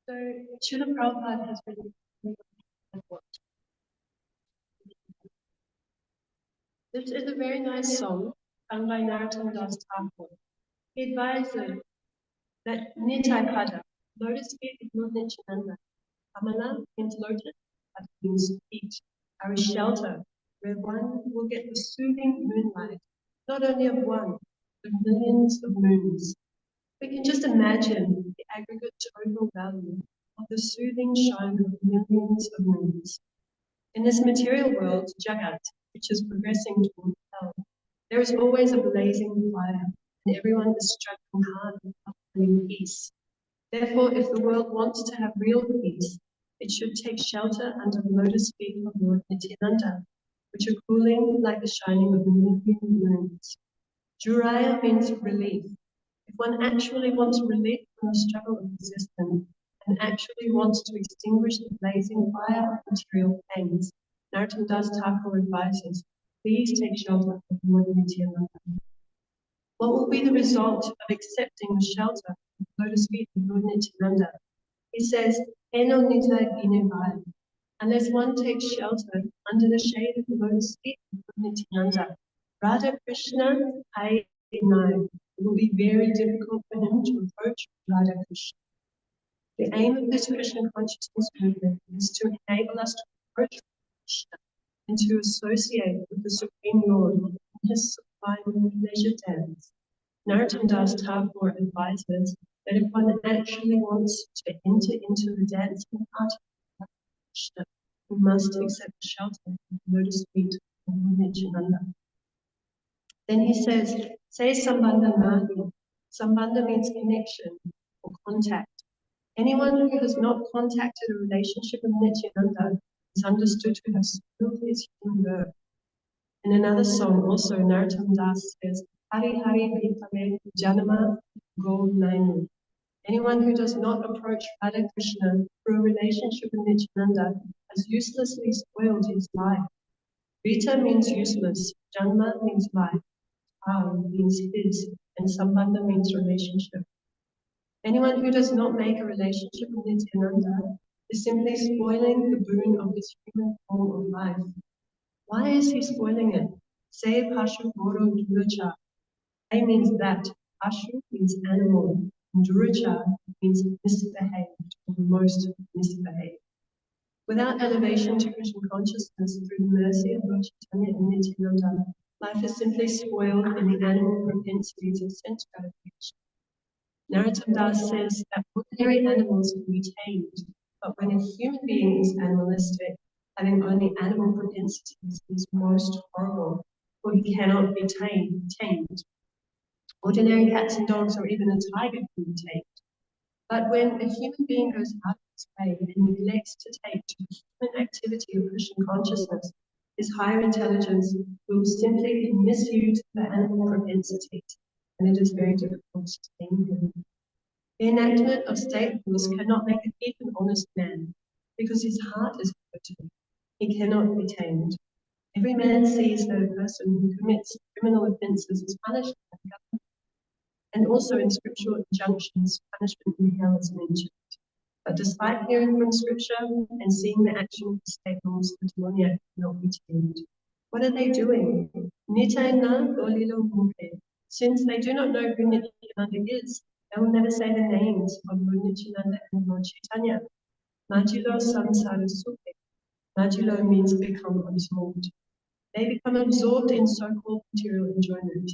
So, Srila Prabhupada has written a book. This is a very nice song sung by Nityananda. He advises that Nitai Pada, lotus feet is not Nityananda. Kamala means lotus, that means feet, are a shelter where one will get the soothing moonlight, not only of one, but millions of moons. We can just imagine the aggregate total value of the soothing shine of millions of moons. In this material world, Jagat, which is progressing toward hell, there is always a blazing fire, and everyone is struggling hard with finding peace. Therefore, if the world wants to have real peace, it should take shelter under the lotus feet of Lord Nityananda, which are cooling like the shining of million moons. Juraya means relief. If one actually wants relief from the struggle of existence and actually wants to extinguish the blazing fire of material pains, Narottam Das Thakur advises, please take shelter of Lord Nityananda. What will be the result of accepting the shelter of the lotus feet of Lord Nityananda? He says, Eno Nitai Bine Vai. Unless one takes shelter under the shade of the lotus feet of Lord Nityananda, Radha Krishna Hai Nai. It will be very difficult for him to approach Radha Krishna. The aim of this Krishna consciousness movement is to enable us to approach Krishna and to associate with the Supreme Lord in his sublime pleasure dance. Narottam Das Thakur advises that if one actually wants to enter into the dancing party of Krishna, we must accept the shelter of the lotus feet of Lord Nityananda. Then he says, say Sambandha Nahi. Sambandha means connection or contact. Anyone who has not contacted a relationship with Nityananda is understood to have spoiled his human birth. In another song, also, Narottam Das says, Hari Hari Bhitame Janama Go Nainu. Anyone who does not approach Radha Krishna through a relationship with Nityananda has uselessly spoiled his life. Vita means useless, Janma means life, Bhava means his, and Sambandha means relationship. Anyone who does not make a relationship with Nityananda is simply spoiling the boon of his human form of life. Why is he spoiling it? Say Pashu Goro Duracha. I means that. Pashu means animal. And Duracha means misbehaved or most misbehaved. Without elevation to Krishna consciousness through the mercy of Lord Chaitanya and Nityananda, life is simply spoiled in the animal propensities of sense gratification. Narottam Das says that ordinary animals can be tamed, but when a human being is animalistic, having only animal propensities is most horrible, for he cannot be tamed. Ordinary cats and dogs or even a tiger can be tamed. But when a human being goes out of his way and neglects to take to the human activity of Krishna consciousness, his higher intelligence will simply misuse the animal propensities, and it is very difficult to tame him. The enactment of state laws cannot make a deep and honest man, because his heart is broken. He cannot be tamed. Every man sees that a person who commits criminal offences is punished by the government. And also in scriptural injunctions, punishment in hell is mentioned. But despite hearing from scripture and seeing the action of the state laws, the demoniac cannot be tamed. What are they doing? Nityananda Golilo Mukhe. Since they do not know who Nityananda is, they will never say the names of Lord Nityananda and Lord Chaitanya. Majilo Samsara Sukhe. Majilo means become absorbed. They become absorbed in so-called material enjoyment.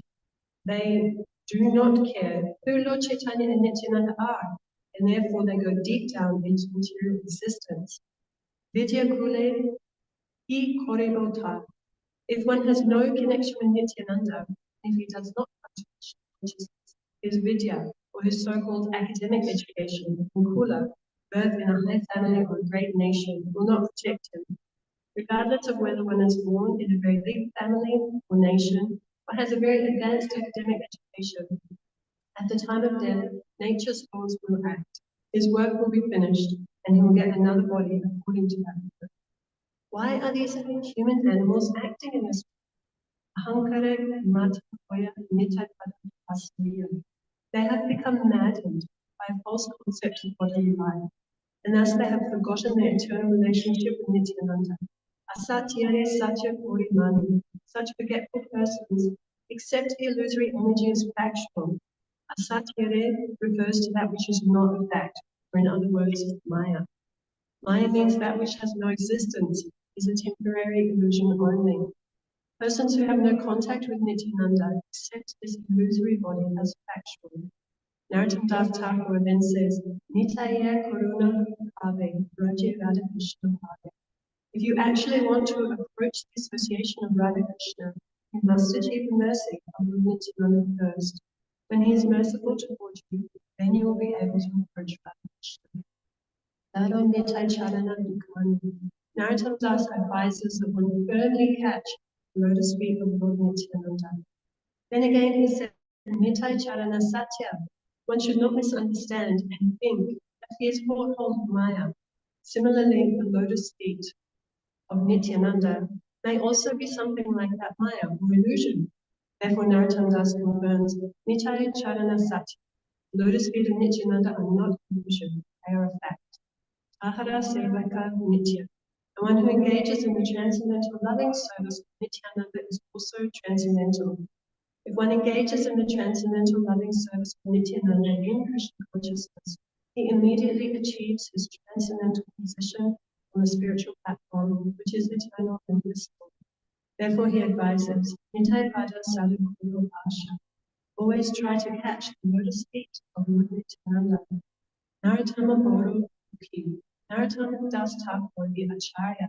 They do not care who Lord Chaitanya and Nityananda are, and therefore they go deep down into material existence. Vidya Kule Hi Koribota. If one has no connection with Nityananda, if he does not come to consciousness, his vidya, or his so-called academic education, in Kula, birth in a high family or a great nation, will not protect him. Regardless of whether one is born in a very big family or nation, or has a very advanced academic education, at the time of death, nature's laws will act. His work will be finished, and he will get another body according to that work. Why are these human animals acting in this way? They have become maddened by a false concept of bodily life, and thus they have forgotten their eternal relationship with Nityananda. Asatyare satya purimani. Such forgetful persons accept the illusory energy as factual. Asatyare refers to that which is not a fact, or in other words, Maya. Maya means that which has no existence, is a temporary illusion only. Persons who have no contact with Nityananda accept this illusory body as factual. Narottam Das Thakur then says, Nitaya Karuna Bhave, Raja Radha Krishna Bhave. If you actually want to approach the association of Radha Krishna, you must achieve the mercy of Nityananda first. When he is merciful towards you, then you will be able to approach Radha Krishna. Dado Nitai Charana Dukani. Narottam Das advises that one firmly catch the lotus feet of Lord Nityananda. Then again he said, Nitai Charana Satya. One should not misunderstand and think that he has caught hold of Maya. Similarly, the lotus feet of Nityananda may also be something like that Maya or illusion. Therefore, Narottam Das confirms Nitai Charana Satya. The lotus feet of Nityananda are not illusion, they are a fact. Ahara Sevaka Nitya. The one who engages in the transcendental loving service of Nityananda is also transcendental. If one engages in the transcendental loving service of Nityananda in Krishna consciousness, he immediately achieves his transcendental position on the spiritual platform, which is eternal and blissful. Therefore, he advises, Nitai Pada Sadhu Kuru Pasha. Always try to catch the lotus feet of Lord Nityananda. Narottama Boro Mukhi. Narottam Das Thakur, the Acharya,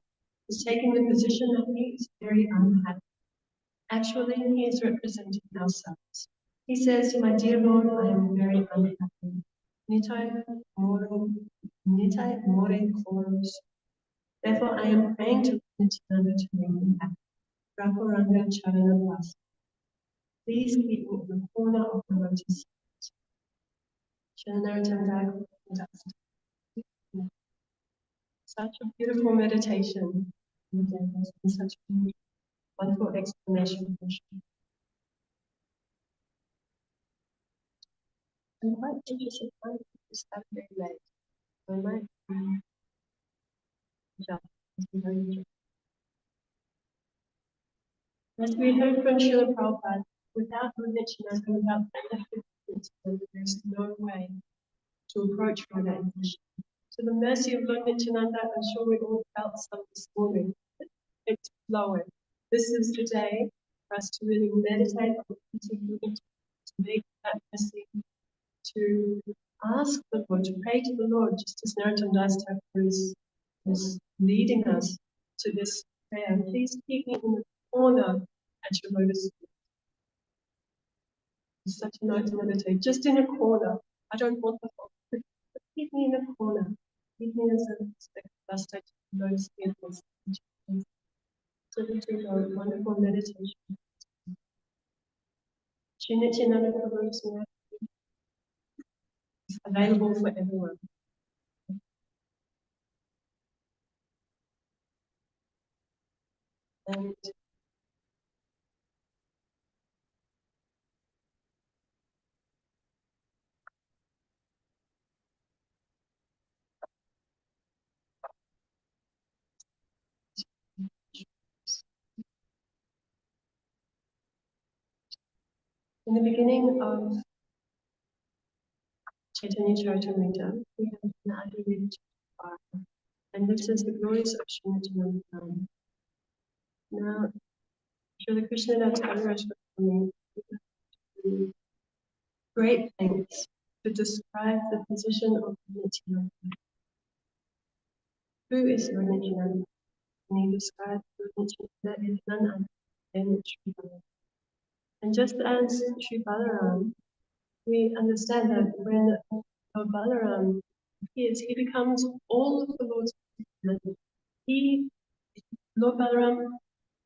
is taking the position that he is very unhappy. Actually, he is representing ourselves. He says, my dear Lord, I am very unhappy. Nitai More Koros. Therefore, I am praying to Nityananda to make me happy. Rakuranga Charana Vas. Please keep me in the corner of the lotus feet. Shanaratandak Das. Such a beautiful meditation. And such a wonderful explanation. I'm quite interested in this very late. I might jump. As we heard from Srila Prabhupada, without Nityananda, without Nityananda, there's no way to approach Radha and Krishna. So the mercy of Lord Nityananda, I'm sure we all felt some this morning. It's flowing. This is the day for us to really meditate on to make that mercy, to ask the Lord, to pray to the Lord, just as Narottam Das Thakur is leading us to this prayer. Please keep me in the corner at your lotus feet. It's such a nice meditate, just in a corner. I don't want the whole, but keep me in a corner. Keep me as a last stage of lotus feet. So we do a wonderful meditation. Shri Nityananda Prabhu's mercy is available for everyone. And in the beginning of Chaitanya Charitamrita, we have an Advaita Charitamrita, and this is the glories of Shri Nityananda. Now, Srila Krishnadas Kaviraj Goswami great lengths to describe the position of Nityananda. Who is Lord Nityananda? And he describes Lord Nityananda is none other than Sri Balaram. And just as Sri Balaram, we understand that when Lord Balaram appears, he becomes all of the Lord's personality. Lord Balaram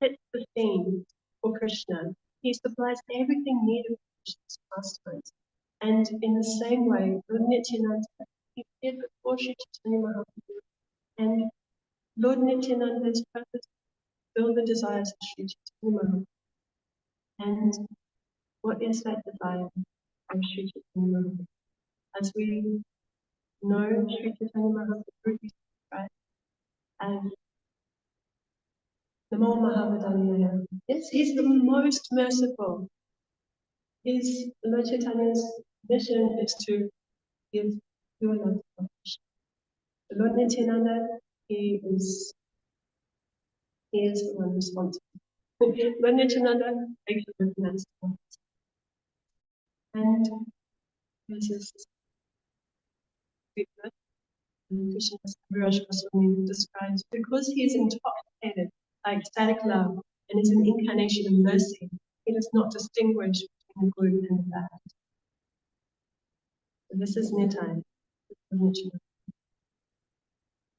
sets the scene for Krishna. He supplies everything needed for Krishna's pastimes. And in the same way, Lord Nityananda, he appeared before Sri Chaitanya Mahaprabhu. And Lord Nityananda's purpose to fulfill the desires of Sri Chaitanya Mahaprabhu. And what is that desire of Sri Chaitanya Mahaprabhu? As we know, Sri Chaitanya Mahaprabhu is described as Namo Mahavadanyaya. Yes, he's the most merciful. Lord Chaitanya's mission is to give pure love to Krishna. Lord Nityananda, he is He is the one responsible. Lord Nityananda regularly pronounced the words. And this is Krishna's Kaviraj Goswami describes, because he is intoxicated by ecstatic love and is an incarnation of mercy, he does not distinguish between the good and the bad. So this is Nitai.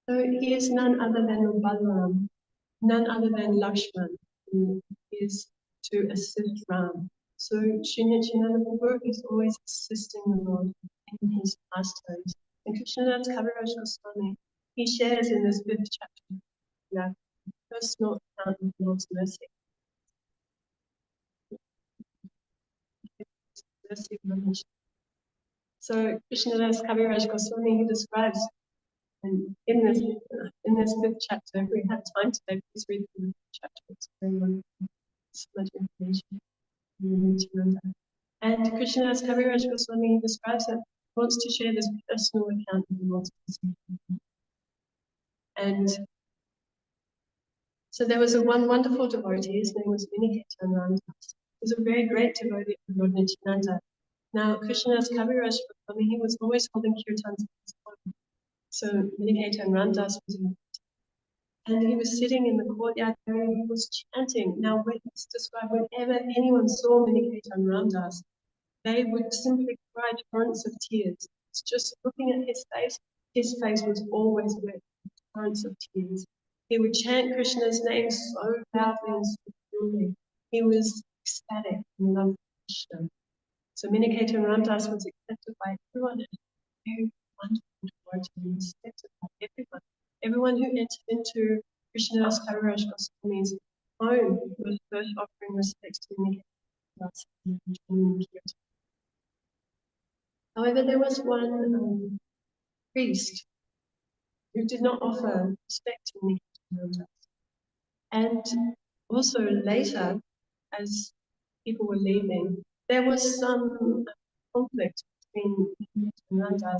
So he is none other than Balaram, none other than Lakshman, who is to assist Ram. So Sri Nityananda is always assisting the Lord in his pastimes. And Krishnadas Kaviraj Goswami, he shares in this 5th chapter the personal account of the Lord's mercy. So Krishnadas Kaviraj Goswami, he describes, and in this 5th chapter, if we have time today, please read the 5th chapter. It's very long. So much information. And Krishnadas Kaviraj Goswami describes that he wants to share this personal account of the Lord's mercy. And so there was one wonderful devotee, his name was Nityananda. He was a very great devotee of Lord Nityananda. Now, Krishnadas Kaviraj Goswami, he was always holding kirtans at his home. So Nityananda was in it. And he was sitting in the courtyard area, he was chanting. Now, when it's described, whenever anyone saw Nityananda, they would simply cry torrents of tears. It's just looking at his face was always wet, torrents of tears. He would chant Krishna's name so loudly and so purely. He was ecstatic in love for Krishna. So Miniketa Ramdas was accepted by everyone, and very wonderful devotee, respected by everyone. Everyone who entered into Krishnadas Kaviraj Goswami's home was first offering respects to Miniketa Ramdas. However, there was one priest who did not offer respect to Nityananda. And also later, as people were leaving, there was some conflict between Nityananda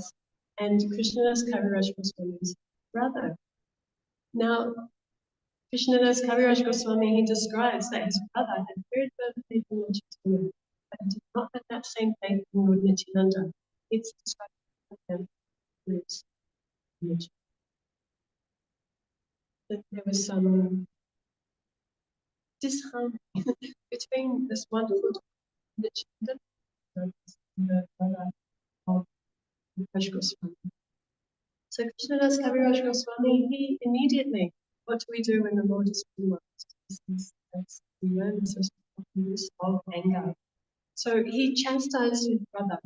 and Krishnadas Kaviraj Goswami's brother. Now, Krishnadas Kaviraj Goswami, he describes that his brother had very firm faith in Lord Chaitanya, but did not have that same faith in Lord Nityananda. It's described as that there was some disharmony between this wonderful Nityananda and the brother of Kaviraj Goswami. So Krishnadas Kaviraj Goswami, he immediately, what do we do when the Lord is realized? We learn this of anger. So he chastised his brother,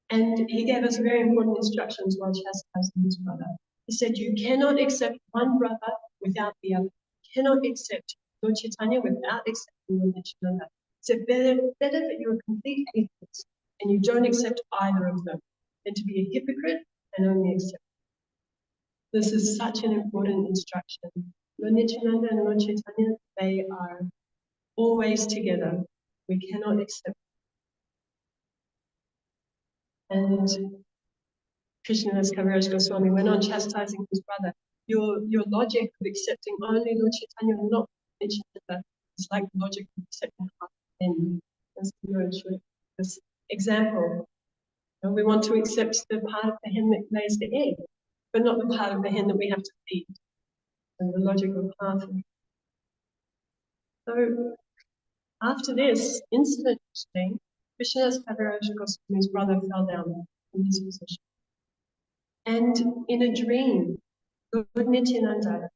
and he gave us very important instructions while chastising his brother. He said, you cannot accept one brother without the other. You cannot accept Lord Chaitanya without accepting Lord Nityananda. It's better that you're a complete atheist and you don't accept either of them than to be a hypocrite and only accept. This is such an important instruction. Lord Nityananda and Lord Chaitanya, they are always together. We cannot accept. And Krishnadas Kaviraj Goswami went on chastising his brother. Your logic of accepting only Lord Chaitanya and not Nityananda is like the logic of accepting half the hen. That's this example. We want to accept the part of the hen that lays the egg, but not the part of the hen that we have to feed. And the logic of half. So after this incident, Krishnadas Kaviraj Goswami's brother fell down from his position. And in a dream, Lord Nityananda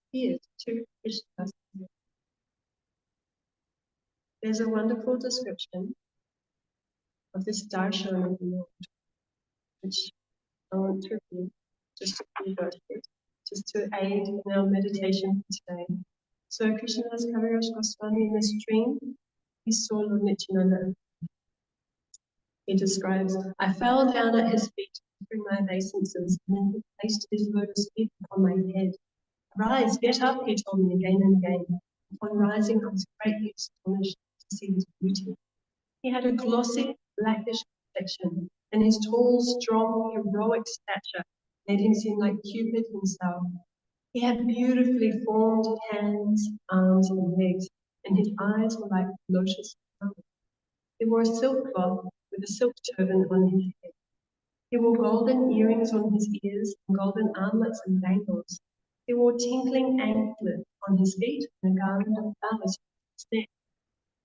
appeared to Krishnadas. There's a wonderful description of this darshan of the Lord, which I want to read just a few verses, just to aid in our meditation for today. So Krishnadas Kaviraj Goswami in this dream, he saw Lord Nityananda. He describes, I fell down at his feet to bring my obeisances, and then he placed his lotus feet upon my head. Rise, get up, he told me again and again. Upon rising, I was greatly astonished to see his beauty. He had a glossy, blackish complexion, and his tall, strong, heroic stature made him seem like Cupid himself. He had beautifully formed hands, arms, and legs, and his eyes were like lotus flowers. He wore a silk cloth with a silk turban on his head. He wore golden earrings on his ears and golden armlets and bangles. He wore tinkling anklets on his feet and a garland of flowers on his neck.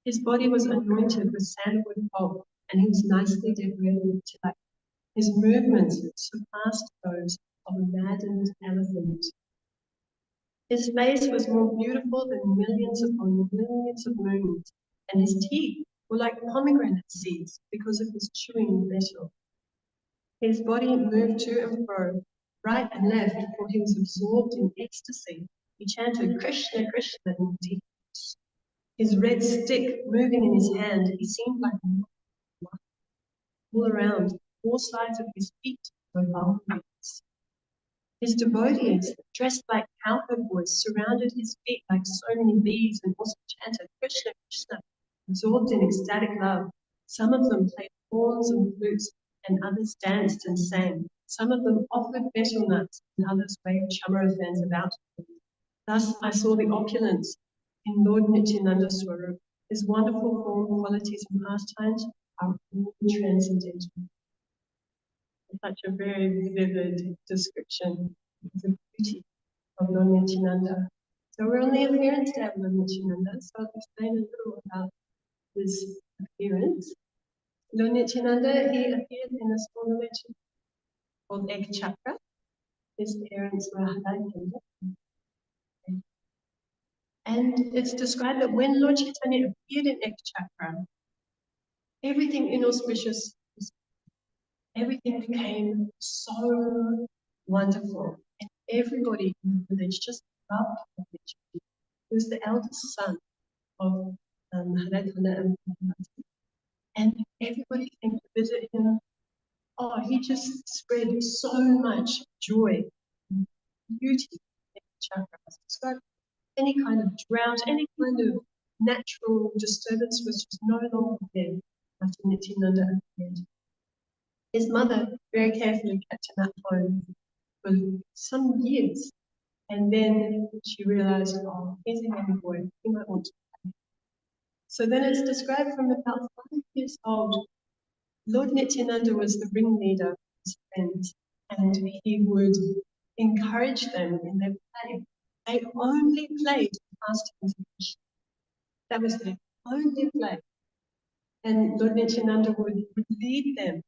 His body was anointed with sandalwood pulp, and he was nicely decorated with tilak. His movements surpassed those of a maddened elephant. His face was more beautiful than millions upon millions of moons, and his teeth were like pomegranate seeds because of his chewing metal. His body moved to and fro, right and left, for he was absorbed in ecstasy. He chanted Krishna, Krishna in deep voice. His red stick moving in his hand, he seemed like a light all around. Four sides of his feet were vultures. His devotees, dressed like cowherd boys, surrounded his feet like so many bees and also chanted Krishna, Krishna, absorbed in ecstatic love. Some of them played horns and flutes, and others danced and sang. Some of them offered betel nuts, and others waved chamara fans about him. Thus I saw the opulence in Lord Nityananda Swarup. His wonderful form, qualities, and pastimes are all transcendental. Such a very vivid description of the beauty of Lord Nityananda. So we're on the appearance day of Lord Nityananda, so I'll explain a little about his appearance. Lord Nityananda, he appeared in a small village called Egg Chakra. His parents were Hadakanda. And it's described that when Lord Chaitanya appeared in Egg Chakra, everything inauspicious, everything became so wonderful. And everybody in the village just loved him. He was the eldest son of Hadakanda and Bhava. And everybody came to visit him. Oh, he just spread so much joy, beauty in the chakras. So any kind of drought, any kind of natural disturbance was just no longer there after Nityananda appeared. His mother very carefully kept him at home for some years, and then she realized, oh, he's a young boy, he might want to play. So then it's described from about 5 years old, Lord Nityananda was the ringleader of his friends, and he would encourage them in their play. They only played pastimes of Krishna. That was their only play. And Lord Nityananda would lead them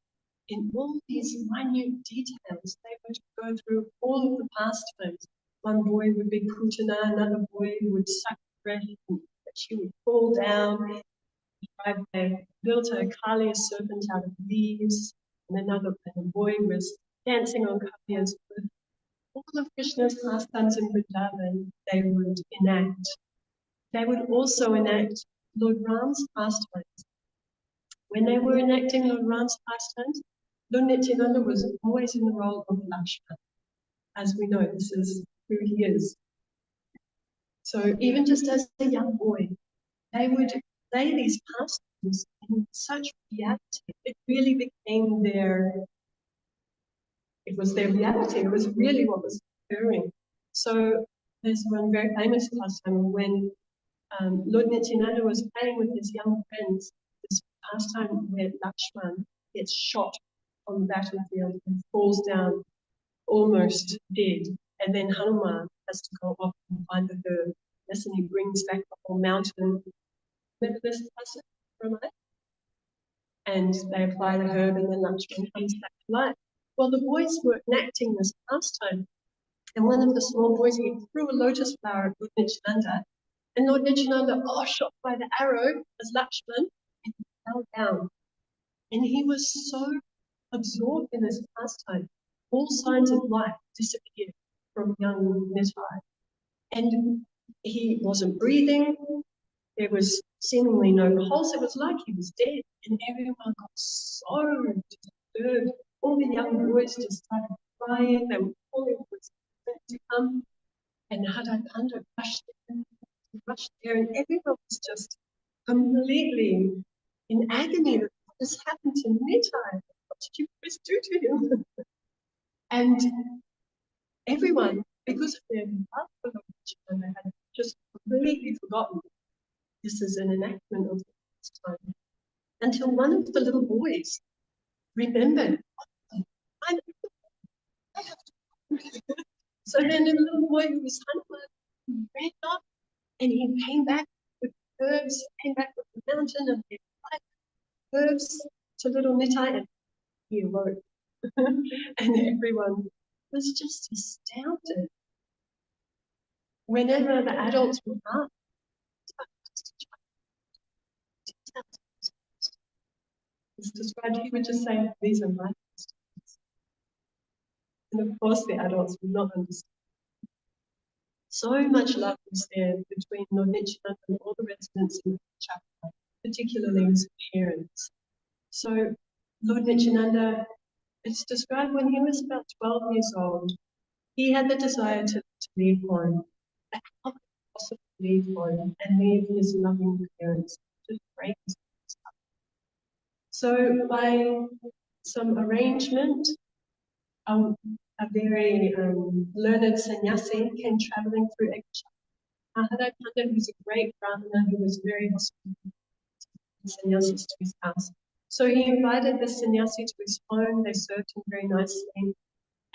in all these minute details. They would go through all of the pastimes. One boy would be Putana, another boy would suck breath, and she would fall down. They built a Kaliya serpent out of leaves, and another boy was dancing on Kaliya's foot. All of Krishna's pastimes in Vrindavan, they would enact. They would also enact Lord Ram's pastimes. When they were enacting Lord Ram's pastimes, Lord Nityananda was always in the role of Lakshman. As we know, this is who he is. So even just as a young boy, they would play these pastimes in such reality. It really became it was their reality. It was really what was occurring. So there's one very famous pastime when Lord Nityananda was playing with his young friends, this pastime where Lakshman gets shot on the battlefield and falls down almost dead. And then Hanuman has to go off and find the herb. And he brings back the whole mountain. Remember this pastime from it? And they apply the herb and then Lakshman comes back to life. Well, the boys were enacting this pastime. And one of the small boys, he threw a lotus flower at Lord Nityananda. And Lord Nityananda, shot by the arrow as Lakshman, and he fell down. And he was so absorbed in this pastime, all signs of life disappeared from young Nitai. And he wasn't breathing, there was seemingly no pulse, it was like he was dead. And everyone got so disturbed. All the young boys just started crying, they were calling for his friend to come. And Hadakanda rushed there, and everyone was just completely in agony that what has happened to Nitai? What did you Chris do to him? And everyone because of their love for Lord Nityananda, had just completely forgotten this is an enactment of this time. Until one of the little boys remembered, oh, I have to. So then the little boy who was Hanuman ran up and he came back with herbs, came back with the mountain and they applied herbs to little Nitai and he awoke. And everyone was just astounded. Whenever the adults would ask, it's described, he would just say, these are my questions. And of course the adults would not understand. So much love was there between Lord Nityananda and all the residents in the chapel, particularly his parents. So Lord Nityananda, it's described when he was about 12 years old, he had the desire to leave home. How could he possibly leave home and leave his loving parents? Just break his heart. So by some arrangement, a very learned sannyasi came traveling through Asia. Maharaj Pandit was a great brahmana who was very hospitable to sannyasis to his house. So he invited the sannyasi to his home. They served him very nicely.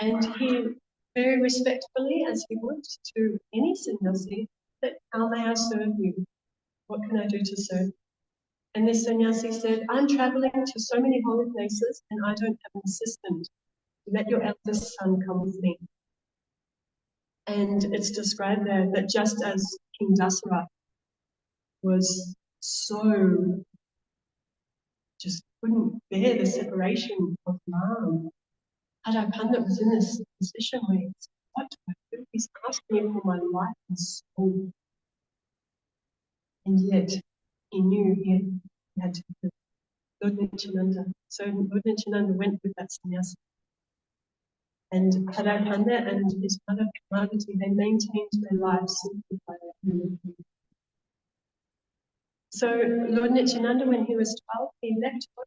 And he very respectfully, as he would to any sannyasi, said, how may I serve you? What can I do to serve you? And this sannyasi said, I'm traveling to so many holy places and I don't have an assistant. Let your eldest son come with me. And it's described there that just as King Dasi was so, just couldn't bear the separation of mom, Maharaj Pandit was in this position where he said, what do I do? He's asking me for my life and soul. And yet he knew he had to do Lord Nityananda. So Lord Nityananda went with that sannyasi. And Maharaj Pandit and his mother Parvati, they maintained their lives simply by their community. So Lord Nityananda, when he was 12, he left home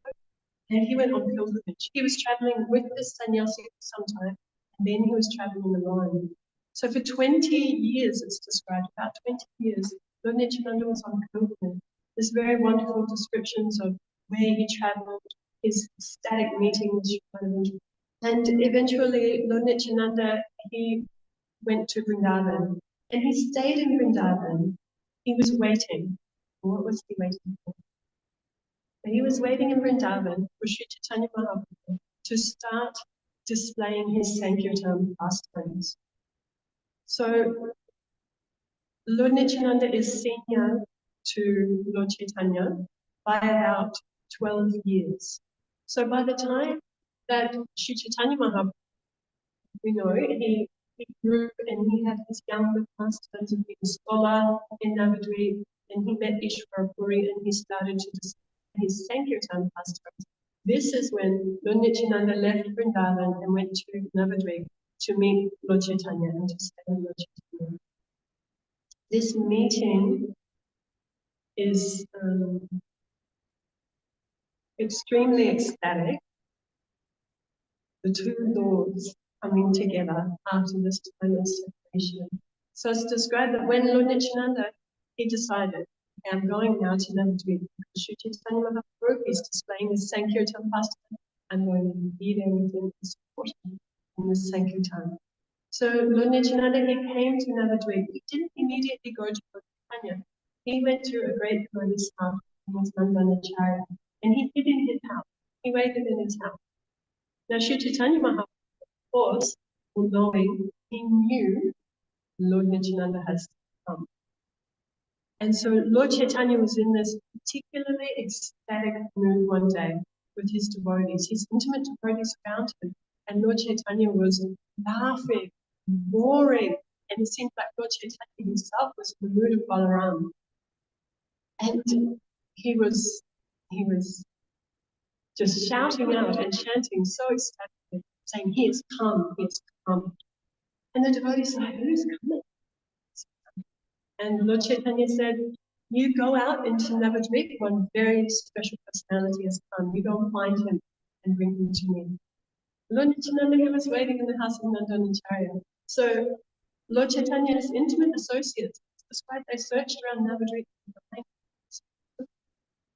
and he went on pilgrimage. He was traveling with the sannyasi for some time, and then he was traveling alone. So for 20 years, it's described, about 20 years, Lord Nityananda was on pilgrimage. There's very wonderful descriptions of where he traveled, his ecstatic meetings, and eventually Lord Nityananda, he went to Vrindavan, and he stayed in Vrindavan. He was waiting. What was he waiting for? He was waiting in Vrindavan for Sri Chaitanya Mahaprabhu to start displaying his Sankirtan pastimes. So Lord Nityananda is senior to Lord Chaitanya by about 12 years. So by the time that Sri Chaitanya Mahaprabhu, he grew and he had his younger pastimes of being a scholar in Navadvip, and he met Ishvara Puri and he started to display his Sankirtan pastimes. This is when Lord Nityananda left Vrindavan and went to Navadvip to meet Lord Chaitanya and to stay with Lord Chaitanya. This meeting is extremely ecstatic. The two lords coming together after this time of separation. So it's described that when Lord Nityananda, he decided, okay, I'm going now to Navadvip because Sri Chaitanya Mahaprabhu is displaying the Sankirtan pastime. I'm going to be there with him to support him in this Sankirtan. So Lord Nityananda, he came to Navadvip. He didn't immediately go to Lord Chaitanya. He went to a great devotee's house, his Nandana, and he hid in his house. He waited in his house. Now Sri Chaitanya Mahaprabhu, of course, knowing, he knew Lord Nityananda has come. And so Lord Chaitanya was in this particularly ecstatic mood one day with his devotees. His intimate devotees found him, and Lord Chaitanya was laughing, roaring, and it seemed like Lord Chaitanya himself was in the mood of Balaram. And he was just shouting out and chanting so ecstatically, saying, he has come, he has come. And the devotees said, who's coming? And Lord Chaitanya said, you go out into Navadvip, one very special personality has come. You go and find him and bring him to me. Lord Nityananda, he was waiting in the house of Nandana. So Lord Chaitanya's intimate associates described they searched around Navadvip.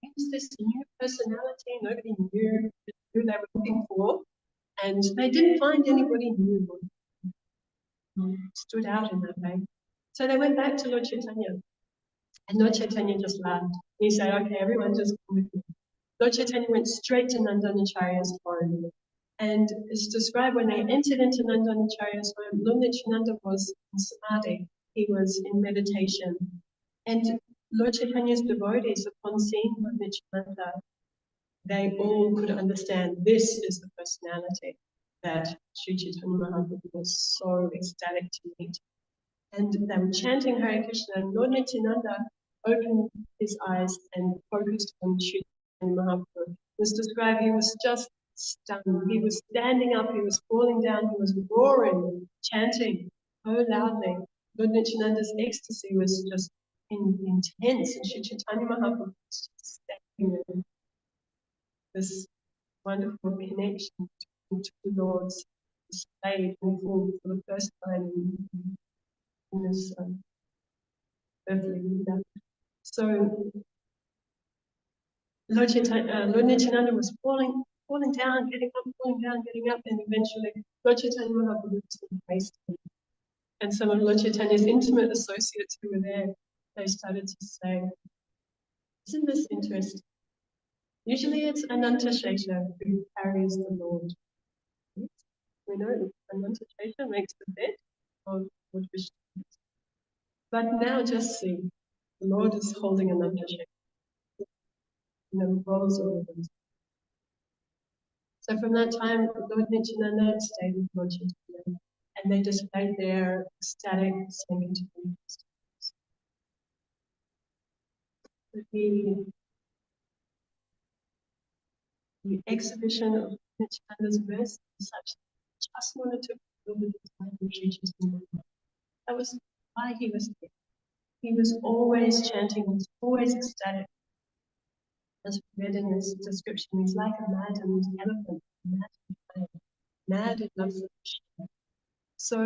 Who's this new personality? Nobody knew who they were looking for, and they didn't find anybody new who stood out in that way. So they went back to Lord Chaitanya, and Lord Chaitanya just laughed. He said, "Okay, everyone just come with me." Lord Chaitanya went straight to Nandanacharya's home. And it's described when they entered into Nandanacharya's home, Lord Nityananda was in samadhi. He was in meditation. And Lord Chaitanya's devotees, upon seeing Lord Nityananda, they all could understand this is the personality that Sri Chaitanya Mahaprabhu was so ecstatic to meet. And they were chanting Hare Krishna, and Lord Nityananda opened his eyes and focused on Sri Chaitanya Mahaprabhu. It was described he was just stunned. He was standing up, he was falling down, he was roaring, chanting so loudly. Lord Nityananda's ecstasy was just intense, and Sri Chaitanya Mahaprabhu was just standing there. This wonderful connection to the Lord's displayed in full for the first time in this earthly Buddha. So Lord Nityananda was falling down, getting up, falling down, getting up, and eventually Lord Chaitanya Mahaprabhu embraced him. And some of Lord Chaitanya's intimate associates who were there, they started to say, "Isn't this interesting? Usually it's Ananta Shesha who carries the Lord. We know Ananta Shesha makes the bed of Lord Vishnu. But now just see, the Lord is holding Ananta Shesha. Rolls over them." So from that time, Lord Nityananda stayed with Lord Chaitanya, and they displayed their ecstatic sanctity. The exhibition of Nityananda's verse was such that I just wanted to feel the time of Sri Chaitanya. That was why he was there. He was always chanting, he was always ecstatic. As we read in this description, he's like a maddened elephant, mad in love for Krishna. So,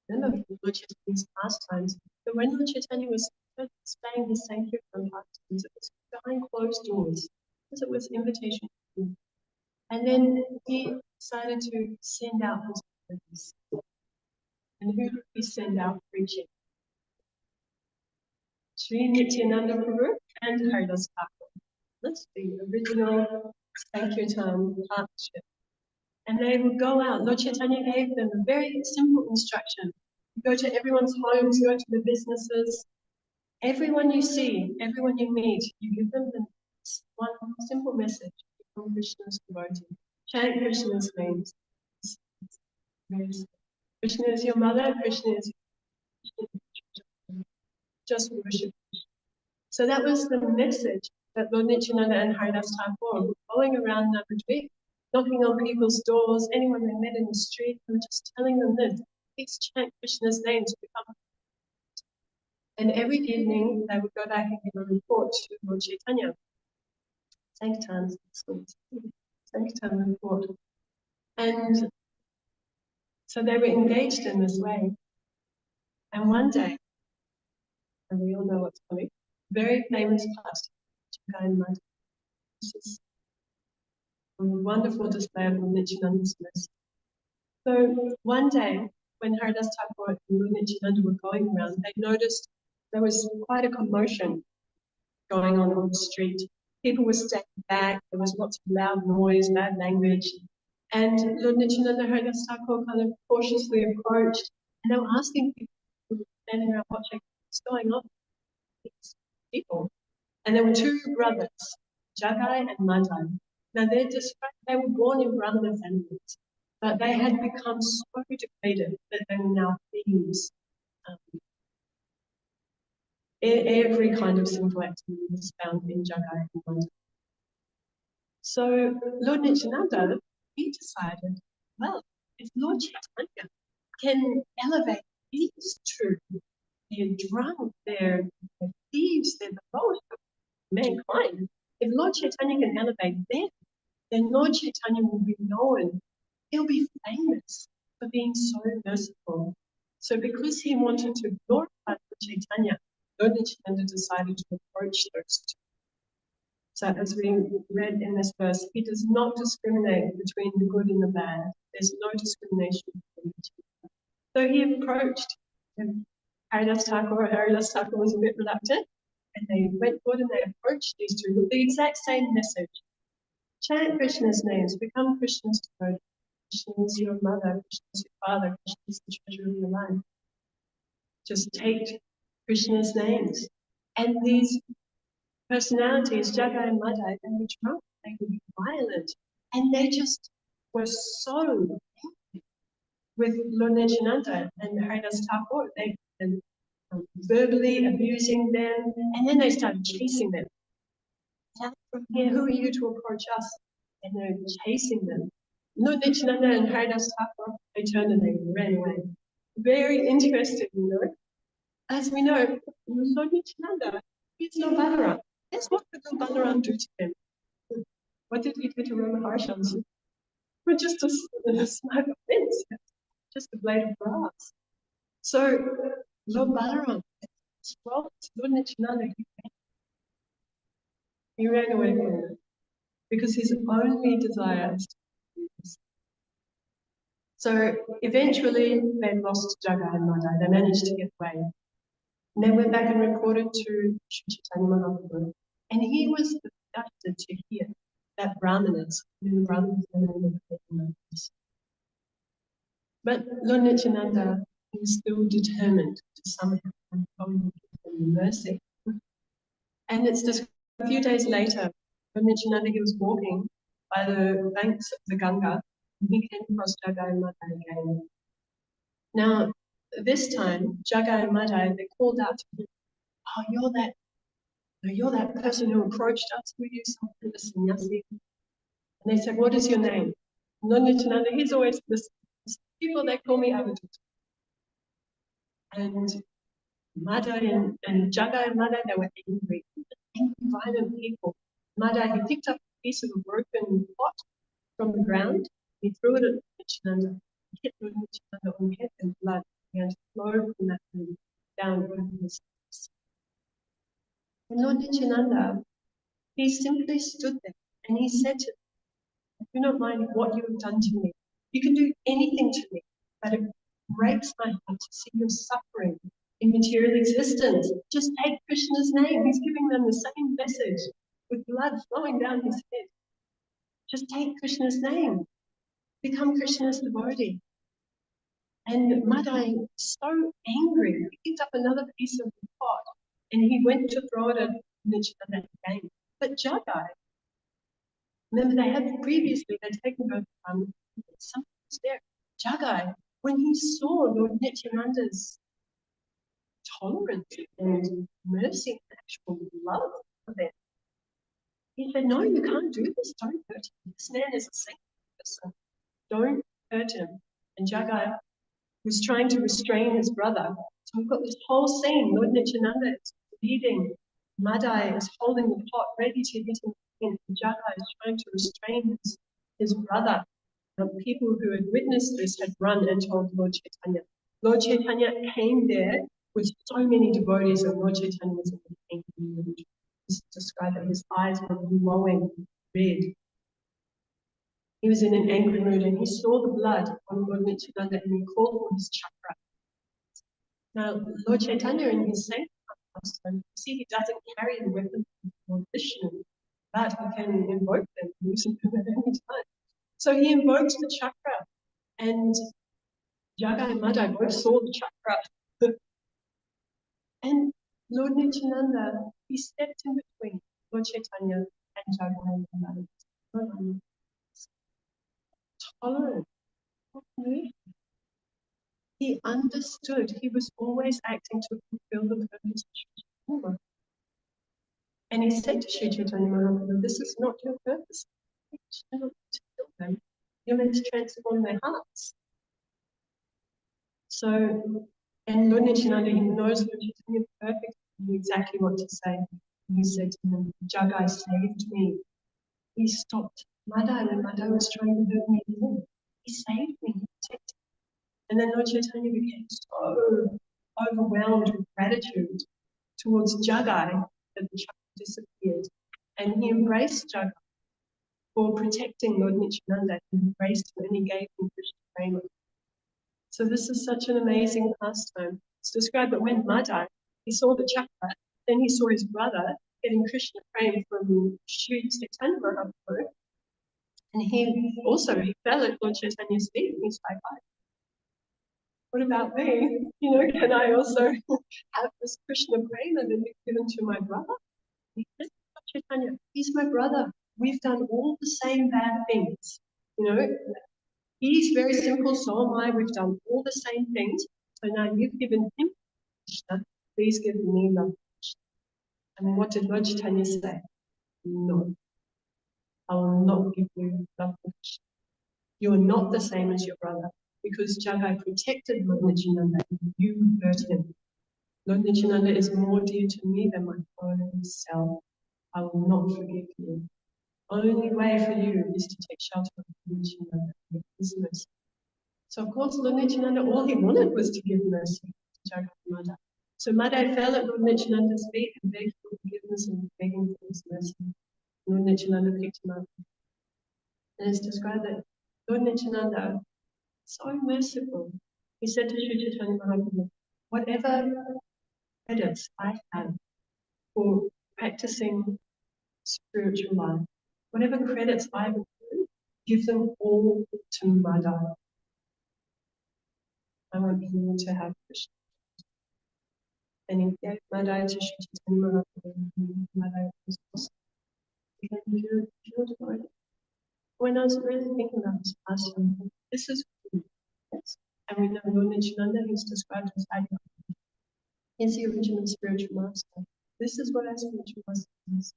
remember Lord Chaitanya's pastimes, but when Lord Chaitanya was displaying his Sankirtan pastimes, it was behind closed doors, because it was invitation. And then he decided to send out his brothers. And who did he send out preaching? Sri Nityananda Prabhu and Haridas Thakur. That's the original Sankirtan partnership. And they would go out. Lord Chaitanya gave them a very simple instruction. You go to everyone's homes, you go to the businesses. Everyone you see, everyone you meet, you give them one simple message from Krishna's devotee. Chant Krishna's names. Krishna is your mother, Krishna is just worship. So that was the message that Lord Nityananda and Haridas Thakur were going around Navadvip, knocking on people's doors, anyone they met in the street, and just telling them this, please chant Krishna's name to become. And every evening they would go back and give a report to Lord Chaitanya. Sankirtan's Sankirtan report. And so they were engaged in this way. And one day, and we all know what's coming, very famous pastor, Jagai. This is a wonderful display of Nityananda's mercy. So one day, when Haridas Thakur and Nityananda were going around, they noticed there was quite a commotion going on the street. People were standing back, there was lots of loud noise, bad language. And Lord Nityananda and Haridas Thakur kind of cautiously approached, and they were asking people who were standing around watching what's going on. These people. And there were two brothers, Jagai and Madai. Now they were born in brahmana families, but they had become so degraded that they were now thieves. Every kind of sinful activity was found in Jagai and Madai. So Lord Nityananda, he decided, well, if Lord Chaitanya can elevate these two, they're drunk, they're thieves, they're the lowest of mankind. If Lord Chaitanya can elevate them, then Lord Chaitanya will be known. He'll be famous. for being so merciful. So because he wanted to glorify Lord Chaitanya, Lord Nityananda decided to approach those two. So as we read in this verse, he does not discriminate between the good and the bad. There's no discrimination between the two. So he approached him. Haridas Thakur was a bit reluctant, and they went forward and they approached these two with the exact same message. Chant Krishna's names, become Krishna's devotee. Krishna is your mother, Krishna is your father, Krishna is the treasure of your life. Just take Krishna's names. And these personalities, Jagai and Madai, they were drunk, they would be violent, and they just were so angry with Lord Nityananda and Haridas Thakur. They were verbally abusing them, and then they started chasing them. From here, who are you to approach us? And they're chasing them. Lord Nityananda and Haridas Thakur, they turned and they ran away. Very interesting, you know. As we know, Lord Nityananda is no Balaram. Guess what did Lord Balaram do to him? What did he do to Ramaharshan? Well, just a smoke of fence, just a blade of grass. So Lord Balaram, well, Lord Nityananda, he ran away from him because his only desire is to do this. So eventually they lost Jagai and Madai. They managed to get away. And they went back and reported to Sri Chaitanya Mahaprabhu. And he was disgusted to hear that Brahmanas, the Brahmanas, but Lord Nityananda was still determined to somehow give them mercy. And it's just a few days later, Lord Nityananda, he was walking by the banks of the Ganga, and he came across Jagai and Madai again. Now, this time, Jagai and Madai, they called out to him, "Oh, you're that person who approached us. Were you some kind of sannyasi?" And they said, "What is your name?" Lord Nityananda, he's always listening. People, they call me Avyuta. And Madai and Jagai and Madai, they were angry, violent people. Madai, he picked up a piece of a broken pot from the ground, he threw it at Nityananda, hit Nityananda on the head, and blood began to flow from that room down over his face. And Lord Nityananda, he simply stood there and he said to them, "I do not mind what you have done to me. You can do anything to me, but it breaks my heart to see your suffering in material existence. Just take Krishna's name." He's giving them the same message with blood flowing down his head. Just take Krishna's name. Become Krishna's devotee. And Madai was so angry. He picked up another piece of the pot and he went to throw it at Nityananda again. But Jagai, remember they had previously, they'd taken over something was there. Jagai, when he saw Lord Nityananda's tolerance and mercy and actual love for them, he said, "No, you can't do this. Don't hurt him. This man is a saint person. Don't hurt him." And Jagai was trying to restrain his brother. So we've got this whole scene. Lord Nityananda is leading. Madai is holding the pot ready to hit him. And Jagai is trying to restrain his brother. The people who had witnessed this had run and told Lord Chaitanya. Lord Chaitanya came there with so many devotees, and Lord Chaitanya was in an angry mood. It's described that his eyes were glowing red. He was in an angry mood and he saw the blood on Lord Nityananda and he called for his chakra. Now, Lord Chaitanya in his saint custom, see, he doesn't carry the weapons of Lord Vishnu, but he can invoke them, use them at any time. So he invokes the chakra, and Jagai and Madai both saw the chakra. And Lord Nityananda, he stepped in between Lord Chaitanya and Jagai and Madai. Tolerant. He understood he was always acting to fulfill the purpose of Sri Chaitanya. And he said to Sri Chaitanya Mahaprabhu, "This is not your purpose. You're not meant to kill them. You're meant to transform their hearts." So, and Lord Nityananda, he knows Lord Chaitanya perfectly, he knew exactly what to say. And he said to him, "Jagai saved me. He stopped Madai when Madai was trying to hurt me again. He saved me. He protected me. And then Lord Chaitanya became so overwhelmed with gratitude towards Jagai that the child disappeared. And he embraced Jagai for protecting Lord Nityananda, and embraced him and he gave him Krishna prema. So this is such an amazing pastime. It's described that when Madai, he saw the chakra, then he saw his brother getting Krishna prema from Sri Chaitanya Mahaprabhu, and he fell at Lord Chaitanya's feet and he's like, what about me? Can I also have this Krishna prema that you've given to my brother? He said, Chaitanya, he's my brother. We've done all the same bad things. He's very simple, so am I. We've done all the same things. So now you've given him Krishna, please give me love. And what did Lord Chaitanya say? No, I will not give you love. You are not the same as your brother, because Jagai protected Lord Nityananda and you hurt him. Lord Nityananda is more dear to me than my own self. I will not forgive you. Only way for you is to take shelter of Nityananda and his mercy. So of course Lord Nityananda, all he wanted was to give mercy to Jagai Mada. So Madai fell at Lord Nityananda's feet and begged for forgiveness and begging for his mercy. Lord Nityananda picked him up. And it's described that Lord Nityananda, so merciful, he said to Sri Chaitanya Mahaprabhu, whatever credits I have for practicing spiritual life, whatever credits I have, give them all to Madai. I want you to have Krishna. And he gave Madai to Sri Chaitanya Mahaprabhu. Madai was also devoted. When I was really thinking about this last time, this is who he is. And we know Lord Nityananda is described as Acyuta. He's the original spiritual master. This is what our spiritual master is.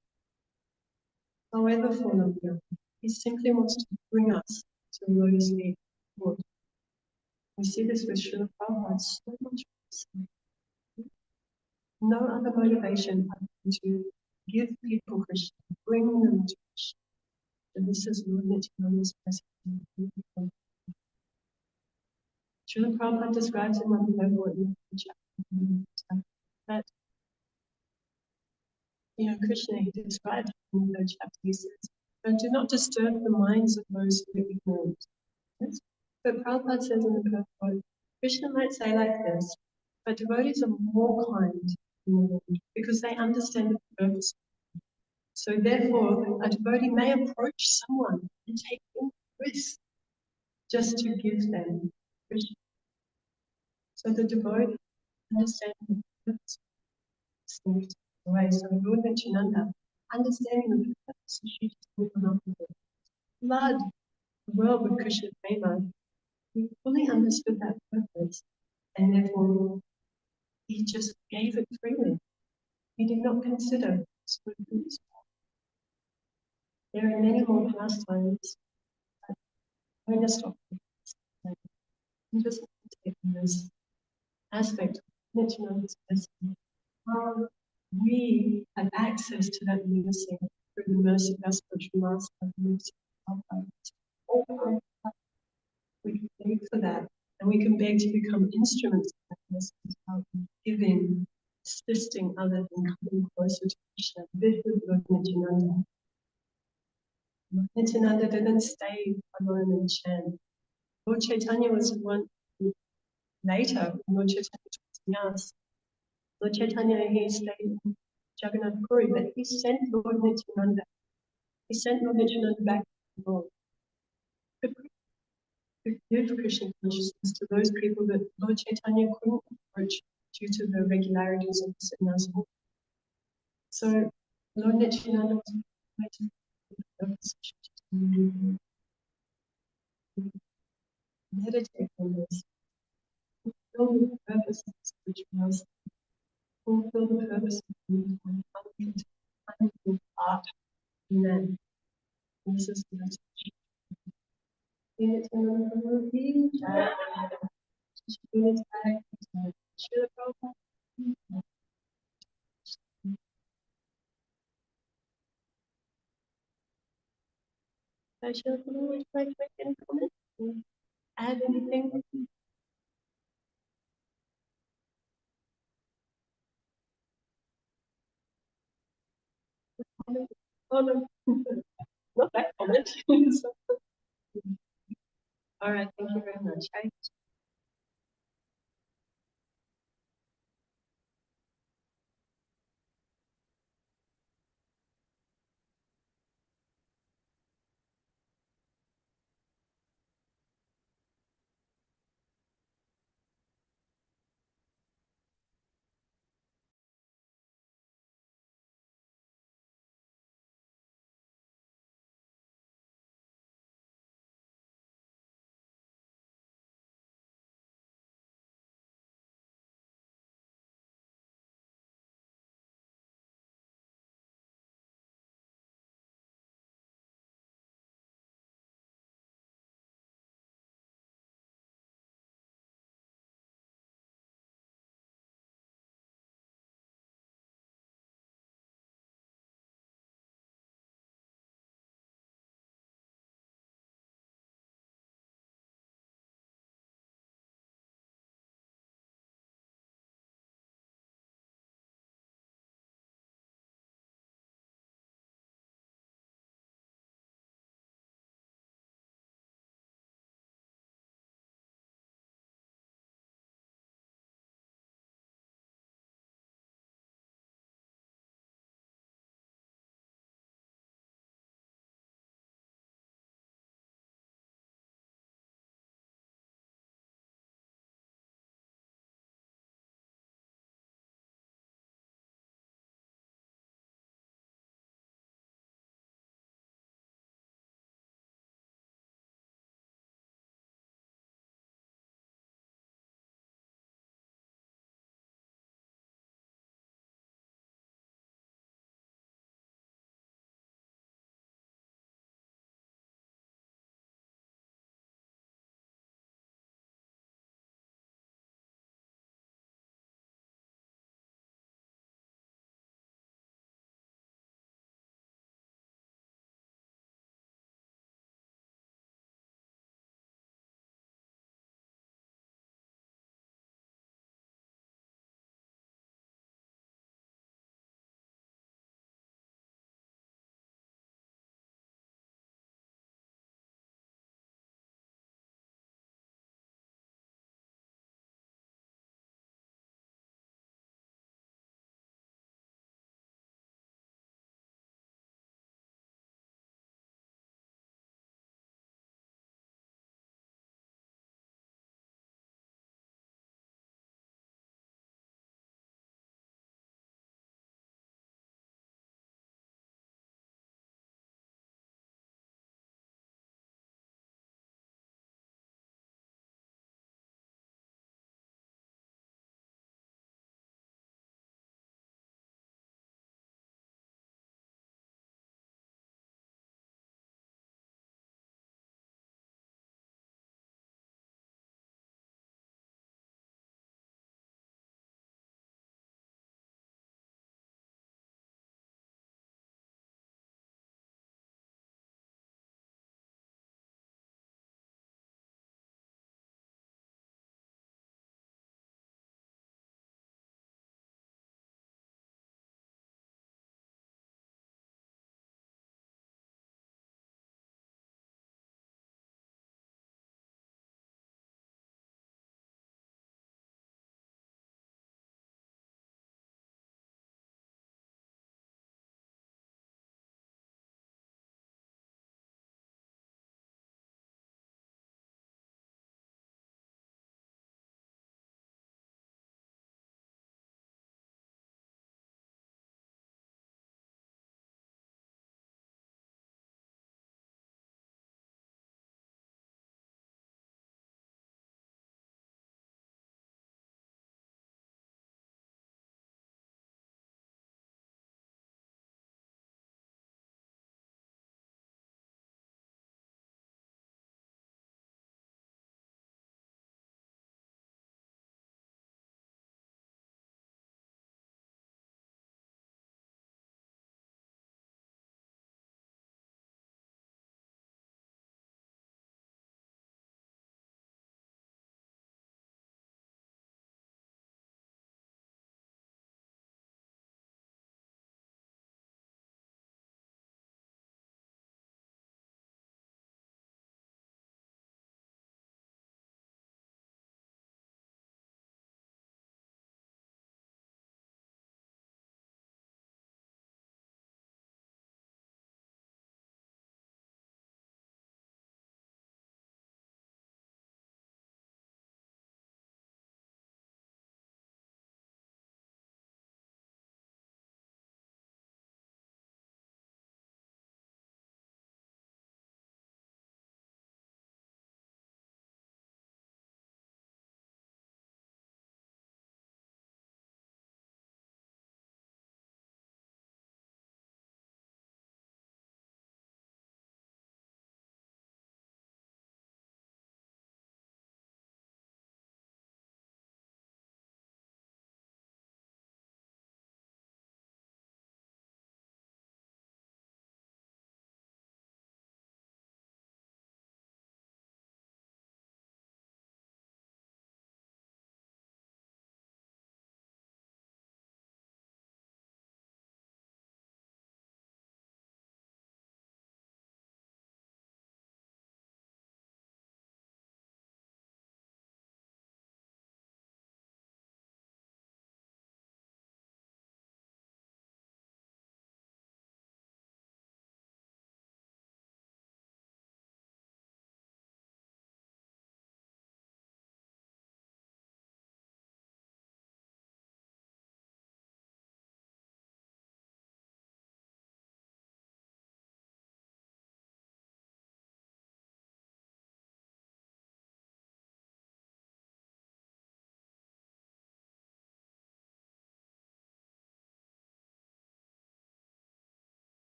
However fallen we are, he simply wants to bring us to the lotus feet of Lord. We see this with Srila Prabhupada so much. No other motivation other than to give people Krishna, bring them to Krishna. And this is Lord Nityananda's message. Srila Prabhupada describes in one level in the chapter that Krishna, he described in the chapter, he says, do not disturb the minds of those who are ignorant. Yes? But Prabhupada says in the purport, Krishna might say like this, but devotees are more kind in the Lord because they understand the purpose. So therefore, a devotee may approach someone and take risk just to give them Krishna. So the devotee understands the purpose. Right, so Lord Nityananda, understanding the purpose of Sri Chaitanya flood the world with Krishna prema, he fully understood that purpose, and therefore he just gave it freely. He did not consider this. There are many more pastimes, but I'm going to stop here. I'm just taking this aspect of Nityananda's blessing. How we have access to that mercy through the mercy of our spiritual master, the mercy of our Father. We can beg for that, and we can beg to become instruments of that mercy, giving, assisting others, and coming closer to Krishna. This is Lord Nityananda. Nityananda didn't stay alone and chant. Lord Chaitanya was one later, Lord Chaitanya was sannyas. Lord Chaitanya, he stayed in Jagannath Puri, but he sent Lord Nityananda. He sent Lord Nityananda back to the Lord. To give Krishna consciousness to those people that Lord Chaitanya couldn't approach due to the regularities of the sannyasa. So Lord Nityananda was waiting for the purpose of meditate on this, fulfill the purpose of spirituality, fulfill the purpose of being uncontained art in man. And this is the message. Would you like to make any comments? Add anything? Oh no, not that comment. All right, thank you very much.